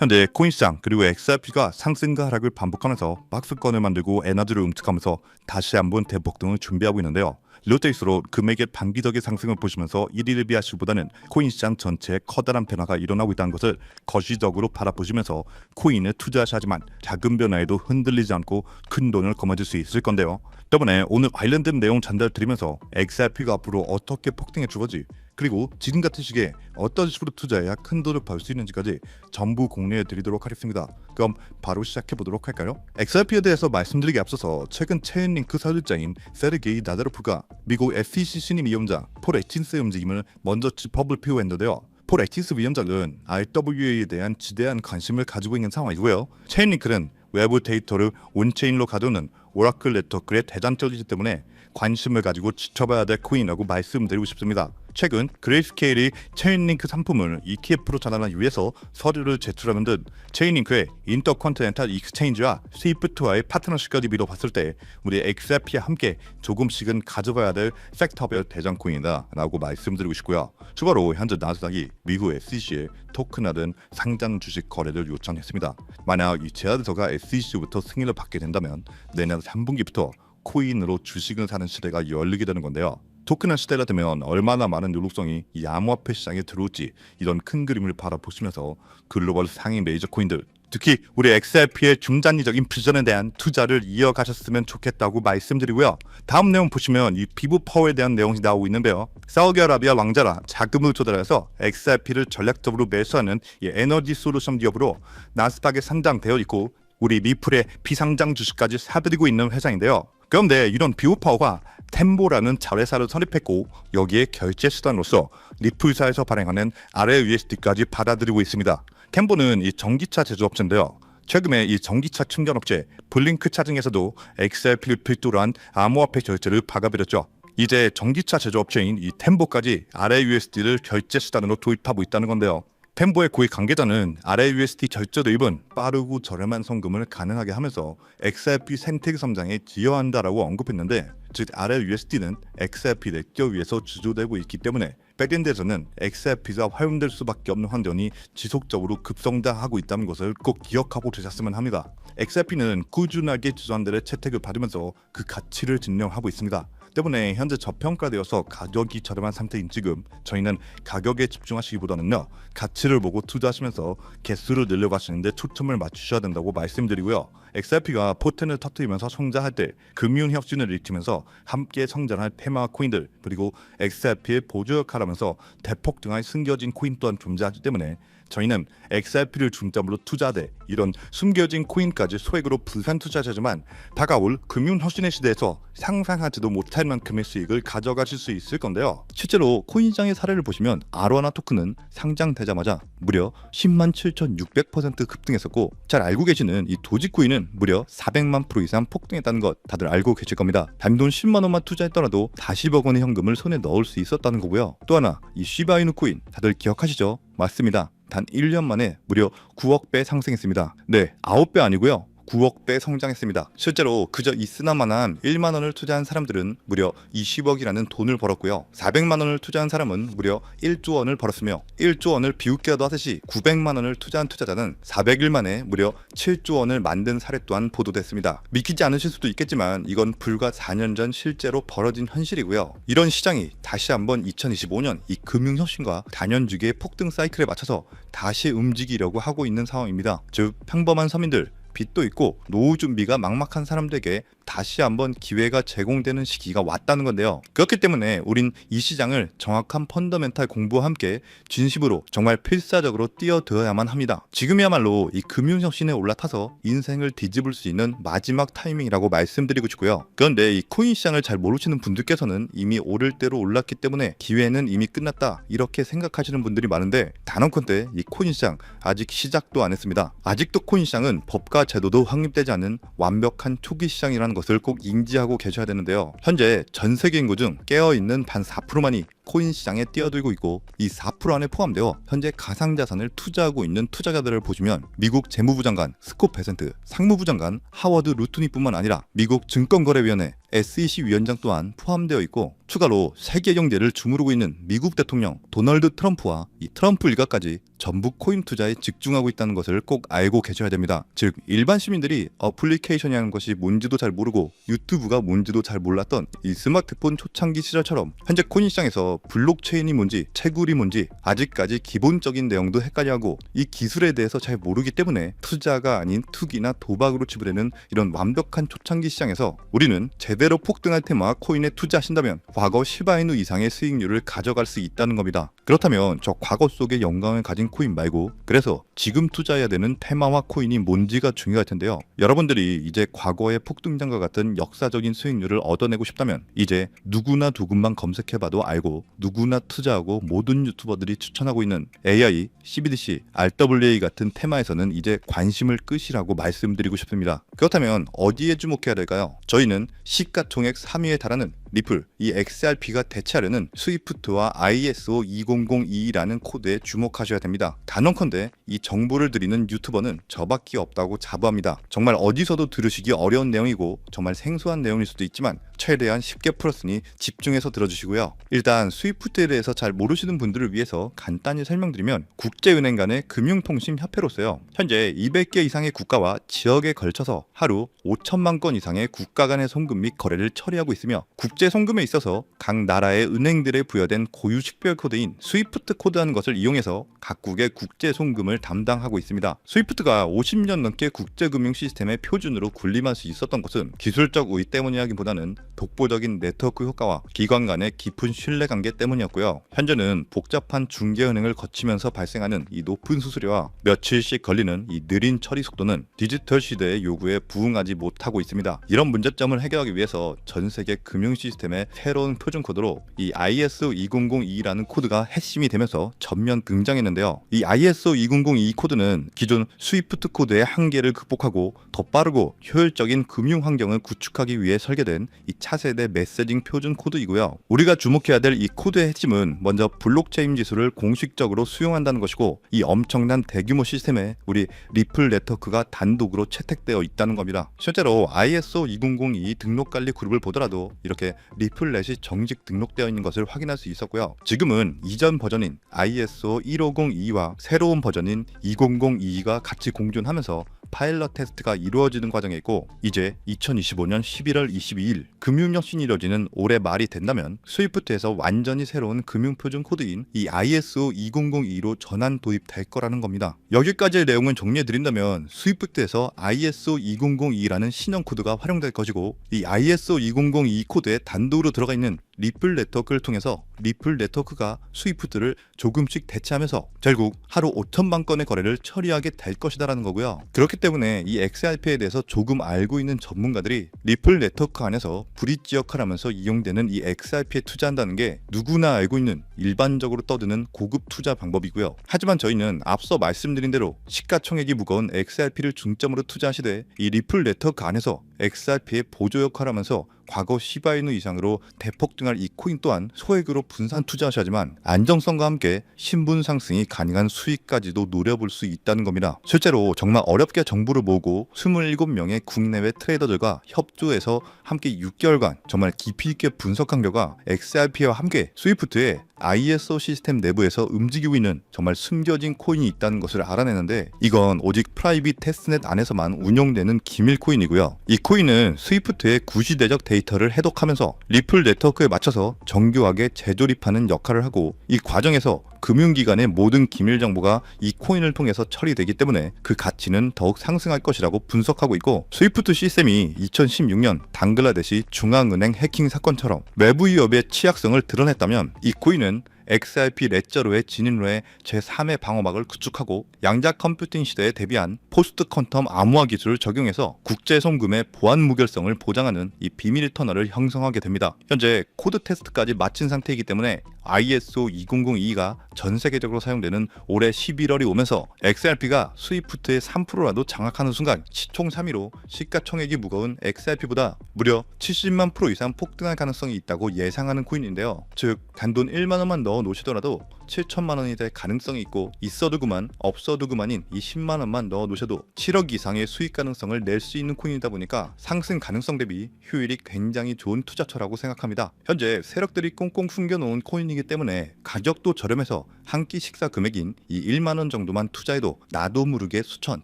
현재 코인시장 그리고 XRP가 상승과 하락을 반복하면서 박스권을 만들고 에너지를 음측하면서 다시 한번 대폭등을 준비하고 있는데요. 이럴 때일수록 금액의 단기적인 상승을 보시면서 1위를 비하시기보다는 코인시장 전체에 커다란 변화가 일어나고 있다는 것을 거시적으로 바라보시면서 코인에 투자하셔야지만 작은 변화에도 흔들리지 않고 큰 돈을 거머쥘 수 있을 건데요. 때문에 오늘 관련된 내용 전달드리면서 XRP가 앞으로 어떻게 폭등해 줄지, 그리고 지금 같은 시기에 어떤 식으로 투자해야 큰 돈을 벌 수 있는지까지 전부 공유해 드리도록 하겠습니다. 그럼 바로 시작해 보도록 할까요? XRP에 대해서 말씀드리기 앞서서 최근 체인링크 설립자인 세르게이 나자로프가 미국 SEC 신임 위원장 폴 애킨스의 움직임을 먼저 짚어볼 필요가 있는데요. 폴 애킨스 위원장은 RWA에 대한 지대한 관심을 가지고 있는 상황이고요. 체인링크는 외부 데이터를 온체인로 가두는 오라클 네트워크의 대장적이기 때문에 관심을 가지고 지켜봐야 될 코인이라고 말씀드리고 싶습니다. 최근 그레이스케일이 체인링크 상품을 ETF로 전환하기 위해서 서류를 제출하는 등 체인링크의 인터컨티넨탈 익스체인지와 스위프트와의 파트너십까지 미뤄봤을 때 우리 XRP와 함께 조금씩은 가져가야 될 섹터별 대장 코인이다 라고 말씀드리고 싶고요. 추가로 현재 나스닥이 미국 SEC에 토큰화된 상장 주식 거래를 요청했습니다. 만약 이 제안서가 SEC부터 승인을 받게 된다면 내년 3분기부터 코인으로 주식을 사는 시대가 열리게 되는 건데요. 토큰화 시대가 되면 얼마나 많은 요록성이 이 암호화폐 시장에 들어올지 이런 큰 그림을 바라보시면서 글로벌 상위 메이저 코인들, 특히 우리 XRP의 중장기적인 비전에 대한 투자를 이어가셨으면 좋겠다고 말씀드리고요. 다음 내용 보시면 이 피부 파워에 대한 내용이 나오고 있는데요. 사우디아라비아 왕자라 자금을 조달해서 XRP를 전략적으로 매수하는 이 에너지 솔루션 기업으로 나스닥에 상장되어 있고 우리 리플의 비상장 주식까지 사들이고 있는 회사인데요. 그런데 이런 비오파워가 템보라는 자회사를 설립했고 여기에 결제 수단으로서 리플사에서 발행하는 RLUSD까지 받아들이고 있습니다. 템보는 이 전기차 제조업체인데요. 최근에 이 전기차 충전업체 블링크 차징에서도 XRP를 필두로 한 암호화폐 결제를 박아버렸죠. 이제 전기차 제조업체인 이 템보까지 RLUSD를 결제 수단으로 도입하고 있다는 건데요. 템보의 고위 관계자는 RLUSD 결제 도입은 빠르고 저렴한 송금을 가능하게 하면서 XRP 생태계 성장에 기여한다라고 언급했는데, 즉 RLUSD는 XRP 네트워크 위에서 주조되고 있기 때문에 백엔드에서는 XRP가 활용될 수밖에 없는 환경이 지속적으로 급성장하고 있다는 것을 꼭 기억하고 계셨으면 합니다. XRP는 꾸준하게 주주들의 채택을 받으면서 그 가치를 증명하고 있습니다. 때문에 현재 저평가되어서 가격이 저렴한 상태인 지금 저희는 가격에 집중하시기보다는요, 가치를 보고 투자하시면서 개수를 늘려가시는데 초점을 맞추셔야 된다고 말씀드리고요. XRP가 포텐을 터뜨리면서 성장할 때 금융 혁신을 일으키면서 함께 성장할 테마 코인들, 그리고 XRP의 보조 역할을 하면서 대폭등할 숨겨진 코인 또한 존재하기 때문에 저희는 XRP를 중점으로 투자돼 이런 숨겨진 코인까지 소액으로 분산 투자하지만 다가올 금융 혁신의 시대에서 상상하지도 못할 만큼의 수익을 가져가실 수 있을 건데요. 실제로 코인시장의 사례를 보시면 아로하나 토큰은 상장되자마자 무려 107,600% 급등했었고, 잘 알고 계시는 이 도지코인은 무려 400만 % 이상 폭등했다는 것 다들 알고 계실 겁니다. 단돈 10만 원만 투자했더라도 40억 원의 현금을 손에 넣을 수 있었다는 거고요. 또 하나, 이 시바이누 코인 다들 기억하시죠? 맞습니다. 단 1년 만에 무려 9억 배 상승했습니다. 네, 9배 아니고요. 9억 배 성장했습니다. 실제로 그저 있으나마나 1만 원을 투자한 사람들은 무려 20억이라는 돈을 벌었고요. 400만 원을 투자한 사람은 무려 1조 원을 벌었으며 1조 원을 비웃기라도 하듯이 900만 원을 투자한 투자자는 400일 만에 무려 7조 원을 만든 사례 또한 보도됐습니다. 믿기지 않으실 수도 있겠지만 이건 불과 4년 전 실제로 벌어진 현실이고요. 이런 시장이 다시 한번 2025년 이 금융혁신과 단연주기의 폭등 사이클에 맞춰서 다시 움직이려고 하고 있는 상황입니다. 즉 평범한 서민들, 빚도 있고 노후 준비가 막막한 사람들에게 다시 한번 기회가 제공되는 시기가 왔다는 건데요. 그렇기 때문에 우린 이 시장을 정확한 펀더멘탈 공부와 함께 진심으로 정말 필사적으로 뛰어들어야만 합니다. 지금이야말로 이 금융혁신에 올라타서 인생을 뒤집을 수 있는 마지막 타이밍이라고 말씀드리고 싶고요. 그런데 이 코인 시장을 잘 모르시는 분들께서는 이미 오를 대로 올랐기 때문에 기회는 이미 끝났다 이렇게 생각하시는 분들이 많은데, 단언컨대 이 코인 시장 아직 시작도 안 했습니다. 아직도 코인 시장은 법과 제도도 확립되지 않은 완벽한 초기 시장이라는 것을 꼭 인지하고 계셔야 되는데요. 현재 전 세계 인구 중 깨어있는 반 4%만이 코인 시장에 뛰어들고 있고 이 4% 안에 포함되어 현재 가상자산을 투자하고 있는 투자자들을 보시면 미국 재무부 장관 스콧 베센트, 상무부 장관 하워드 루트니뿐만 아니라 미국 증권거래위원회 SEC 위원장 또한 포함되어 있고 추가로 세계 경제를 주무르고 있는 미국 대통령 도널드 트럼프와 이 트럼프 일가까지 전부 코인 투자에 집중하고 있다는 것을 꼭 알고 계셔야 됩니다. 즉 일반 시민들이 어플리케이션이라는 것이 뭔지도 잘 모르고 유튜브가 뭔지도 잘 몰랐던 이 스마트폰 초창기 시절처럼 현재 코인 시장에서 블록체인이 뭔지 채굴이 뭔지 아직까지 기본적인 내용도 헷갈려하고 이 기술에 대해서 잘 모르기 때문에 투자가 아닌 투기나 도박으로 치부되는 이런 완벽한 초창기 시장에서 우리는 제대로 폭등할 테마 코인에 투자하신다면 과거 시바이누 이상의 수익률을 가져갈 수 있다는 겁니다. 그렇다면 저 과거 속의 영광을 가진 코인 말고 그래서 지금 투자해야 되는 테마와 코인이 뭔지가 중요할 텐데요. 여러분들이 이제 과거의 폭등장과 같은 역사적인 수익률을 얻어내고 싶다면 이제 누구나 두근만 검색해봐도 알고 누구나 투자하고 모든 유튜버들이 추천하고 있는 AI, CBDC, RWA 같은 테마에서는 이제 관심을 끄시라고 말씀드리고 싶습니다. 그렇다면 어디에 주목해야 될까요? 저희는 시가총액 3위에 달하는 리플, 이 XRP가 대체하려는 스위프트와 ISO 20022라는 코드에 주목하셔야 됩니다. 단언컨대 이 정보를 드리는 유튜버는 저밖에 없다고 자부합니다. 정말 어디서도 들으시기 어려운 내용이고 정말 생소한 내용일 수도 있지만 최대한 쉽게 풀었으니 집중해서 들어주시고요. 일단 스위프트에 대해서 잘 모르시는 분들을 위해서 간단히 설명드리면 국제은행 간의 금융통신협회로서요. 현재 200개 이상의 국가와 지역에 걸쳐서 하루 5천만 건 이상의 국가 간의 송금 및 거래를 처리하고 있으며 국제 송금에 있어서 각 나라의 은행들에 부여된 고유 식별 코드인 스위프트 코드라는 것을 이용해서 각국의 국제 송금을 담당하고 있습니다. 스위프트가 50년 넘게 국제금융 시스템의 표준으로 군림할 수 있었던 것은 기술적 우위 때문이라기보다는 독보적인 네트워크 효과와 기관 간의 깊은 신뢰관계 때문이었고요. 현재는 복잡한 중개은행을 거치면서 발생하는 이 높은 수수료와 며칠씩 걸리는 이 느린 처리 속도는 디지털 시대의 요구에 부응하지 못하고 있습니다. 이런 문제점을 해결하기 위해서 전 세계 금융 시스템의 새로운 표준 코드로 이 ISO 2002라는 코드가 핵심이 되면서 전면 등장했는데요. 이 ISO 2002 코드는 기존 스위프트 코드의 한계를 극복하고 더 빠르고 효율적인 금융 환경을 구축하기 위해 설계된 이 차세대 메시징 표준 코드이고요. 우리가 주목해야 될 이 코드의 핵심은 먼저 블록체인 기술을 공식적으로 수용한다는 것이고 이 엄청난 대규모 시스템에 우리 리플 네트워크가 단독으로 채택되어 있다는 겁니다. 실제로 ISO 2002 등록관리 그룹을 보더라도 이렇게 리플넷이 정식 등록되어 있는 것을 확인할 수 있었고요. 지금은 이전 버전인 ISO 1502와 새로운 버전인 2002가 같이 공존하면서 파일럿 테스트가 이루어지는 과정에 있고 이제 2025년 11월 22일 금융혁신이 이뤄지는 올해 말이 된다면 스위프트에서 완전히 새로운 금융표준 코드인 이 ISO 2002로 전환 도입될 거라는 겁니다. 여기까지의 내용을 정리해드린다면 스위프트에서 ISO 2002라는 신형 코드가 활용될 것이고 이 ISO 2002 코드에 단독으로 들어가 있는 리플 네트워크를 통해서 리플 네트워크가 스위프트를 조금씩 대체하면서 결국 하루 5천만 건의 거래를 처리하게 될 것이다라는 거고요. 그렇기 때문에 이 XRP에 대해서 조금 알고 있는 전문가들이 리플 네트워크 안에서 브릿지 역할을 하면서 이용되는 이 XRP에 투자한다는 게 누구나 알고 있는 일반적으로 떠드는 고급 투자 방법이고요. 하지만 저희는 앞서 말씀드린 대로 시가총액이 무거운 XRP를 중점으로 투자하시되 이 리플 네트워크 안에서 XRP의 보조 역할을 하면서 과거 시바이누 이상으로 대폭등할 이 코인 또한 소액으로 분산 투자하셔야지만 안정성과 함께 신분 상승이 가능한 수익까지도 노려볼 수 있다는 겁니다. 실제로 정말 어렵게 정보를 모으고 27명의 국내외 트레이더들과 협조해서 함께 6개월간 정말 깊이 있게 분석한 결과 XRP와 함께 스위프트의 ISO 시스템 내부에서 움직이고 있는 정말 숨겨진 코인이 있다는 것을 알아내는데 이건 오직 프라이빗 테스트넷 안에서만 운용되는 기밀 코인이고요. 이 코인은 스위프트의 구시대적 데이터를 해독하면서 리플 네트워크에 맞춰서 정교하게 재조립하는 역할을 하고 이 과정에서 금융기관의 모든 기밀 정보가 이 코인을 통해서 처리되기 때문에 그 가치는 더욱 상승할 것이라고 분석하고 있고 스위프트 시스템이 2016년 방글라데시 중앙은행 해킹 사건처럼 외부 위협의 취약성을 드러냈다면 이 코인은 XRP 레저로의 진입로에 제3의 방어막을 구축하고 양자 컴퓨팅 시대에 대비한 포스트 퀀텀 암호화 기술을 적용해서 국제 송금의 보안 무결성을 보장하는 이 비밀 터널을 형성하게 됩니다. 현재 코드 테스트까지 마친 상태이기 때문에 ISO 2002가 전 세계적으로 사용되는 올해 11월이 오면서 XRP가 스위프트의 3%라도 장악하는 순간 시총 3위로 시가총액이 무거운 XRP보다 무려 70만 프로 이상 폭등할 가능성이 있다고 예상하는 코인인데요. 즉 단돈 1만 원만 넣어 놓으시더라도 7천만 원이 될 가능성이 있고, 있어도 그만 없어도 그만인 이 10만 원만 넣어 놓으셔도 7억 이상의 수익 가능성을 낼 수 있는 코인이다 보니까 상승 가능성 대비 효율이 굉장히 좋은 투자처라고 생각합니다. 현재 세력들이 꽁꽁 숨겨놓은 코인이기 때문에 가격도 저렴해서 한 끼 식사 금액인 이 1만 원 정도만 투자해도 나도 모르게 수천,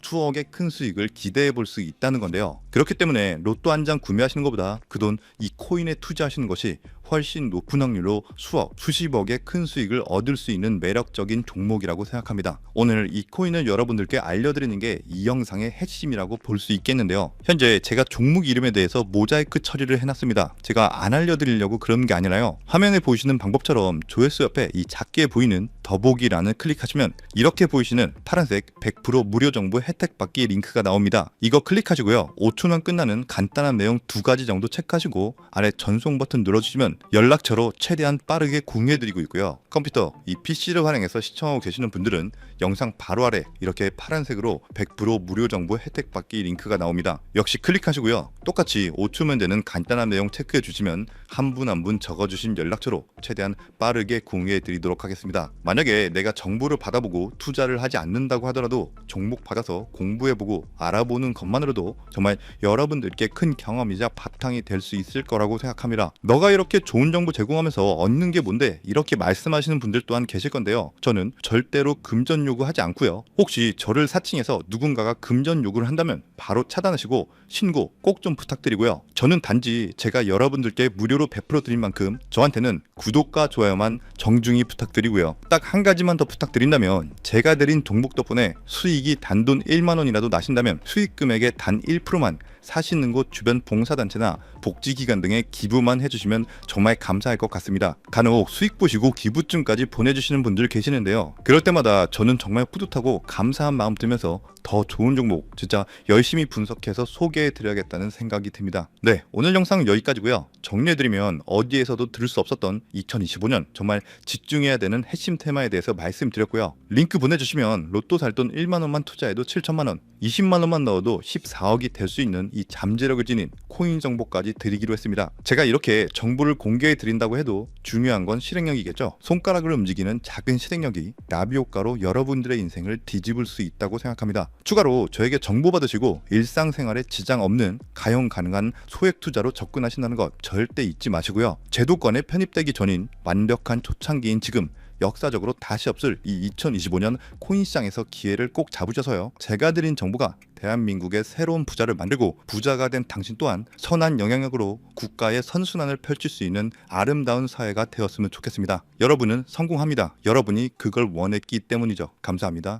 수억의 큰 수익을 기대해 볼 수 있다는 건데요. 그렇기 때문에 로또 한 장 구매하시는 것보다 그 돈 이 코인에 투자하시는 것이 훨씬 높은 확률로 수억, 수십억의 큰 수익을 얻을 수 있는 매력적인 종목이라고 생각합니다. 오늘 이 코인을 여러분들께 알려드리는 게 이 영상의 핵심이라고 볼 수 있겠는데요. 현재 제가 종목 이름에 대해서 모자이크 처리를 해놨습니다. 제가 안 알려드리려고 그런 게 아니라요. 화면에 보이시는 방법처럼 조회수 옆에 이 작게 보이는 더보기란을 클릭하시면 이렇게 보이시는 파란색 100% 무료 정보 혜택 받기 링크가 나옵니다. 이거 클릭하시고요. 5초면 끝나는 간단한 내용 2가지 정도 체크하시고 아래 전송 버튼 눌러주시면 연락처로 최대한 빠르게 공유해드리고 있고요. 컴퓨터, 이 PC를 활용해서 시청하고 계시는 분들은 영상 바로 아래 이렇게 파란색으로 100% 무료 정보 혜택 받기 링크가 나옵니다. 역시 클릭하시고요. 똑같이 5초면 되는 간단한 내용 체크해 주시면 한 분 한 분 적어주신 연락처로 최대한 빠르게 공유해 드리도록 하겠습니다. 만약에 내가 정보를 받아보고 투자를 하지 않는다고 하더라도 종목 받아서 공부해보고 알아보는 것만으로도 정말 여러분들께 큰 경험이자 바탕이 될 수 있을 거라고 생각합니다. 너가 이렇게 좋은 정보 제공하면서 얻는 게 뭔데? 이렇게 말씀하시는 분들 또한 계실 건데요. 저는 절대로 금전 요구하지 않고요. 혹시 저를 사칭해서 누군가가 금전 요구를 한다면 바로 차단하시고 신고 꼭 좀 부탁드리고요. 저는 단지 제가 여러분들께 무료로 베풀어 드린 만큼 저한테는 구독과 좋아요만 정중히 부탁드리고요. 딱 한 가지만 더 부탁드린다면, 제가 드린 종목 덕분에 수익이 단돈 1만 원이라도 나신다면 수익 금액의 단 1%만 사시는 곳 주변 봉사단체나 복지기관 등에 기부만 해주시면 정말 감사할 것 같습니다. 간혹 수익 보시고 기부증까지 보내주시는 분들 계시는데요. 그럴 때마다 저는 정말 뿌듯하고 감사한 마음 들면서 더 좋은 종목 진짜 열심히 분석해서 소개해드려야겠다는 생각이 듭니다. 네, 오늘 영상은 여기까지고요. 정리해드리면 어디에서도 들을 수 없었던 2025년 정말 집중해야 되는 핵심 테마에 대해서 말씀드렸고요. 링크 보내주시면 로또 살 돈 1만 원만 투자해도 7천만 원, 20만 원만 넣어도 14억이 될 수 있는 이 잠재력을 지닌 코인 정보까지 드리기로 했습니다. 제가 이렇게 정보를 공개해 드린다고 해도 중요한 건 실행력이겠죠. 손가락을 움직이는 작은 실행력이 나비 효과로 여러분들의 인생을 뒤집을 수 있다고 생각합니다. 추가로 저에게 정보 받으시고 일상생활에 지장 없는 가용 가능한 소액 투자로 접근하신다는 것 절대 잊지 마시고요. 제도권에 편입되기 전인 완벽한 초창기인 지금 역사적으로 다시 없을 이 2025년 코인 시장에서 기회를 꼭 잡으셔서요. 제가 드린 정보가 대한민국의 새로운 부자를 만들고 부자가 된 당신 또한 선한 영향력으로 국가의 선순환을 펼칠 수 있는 아름다운 사회가 되었으면 좋겠습니다. 여러분은 성공합니다. 여러분이 그걸 원했기 때문이죠. 감사합니다.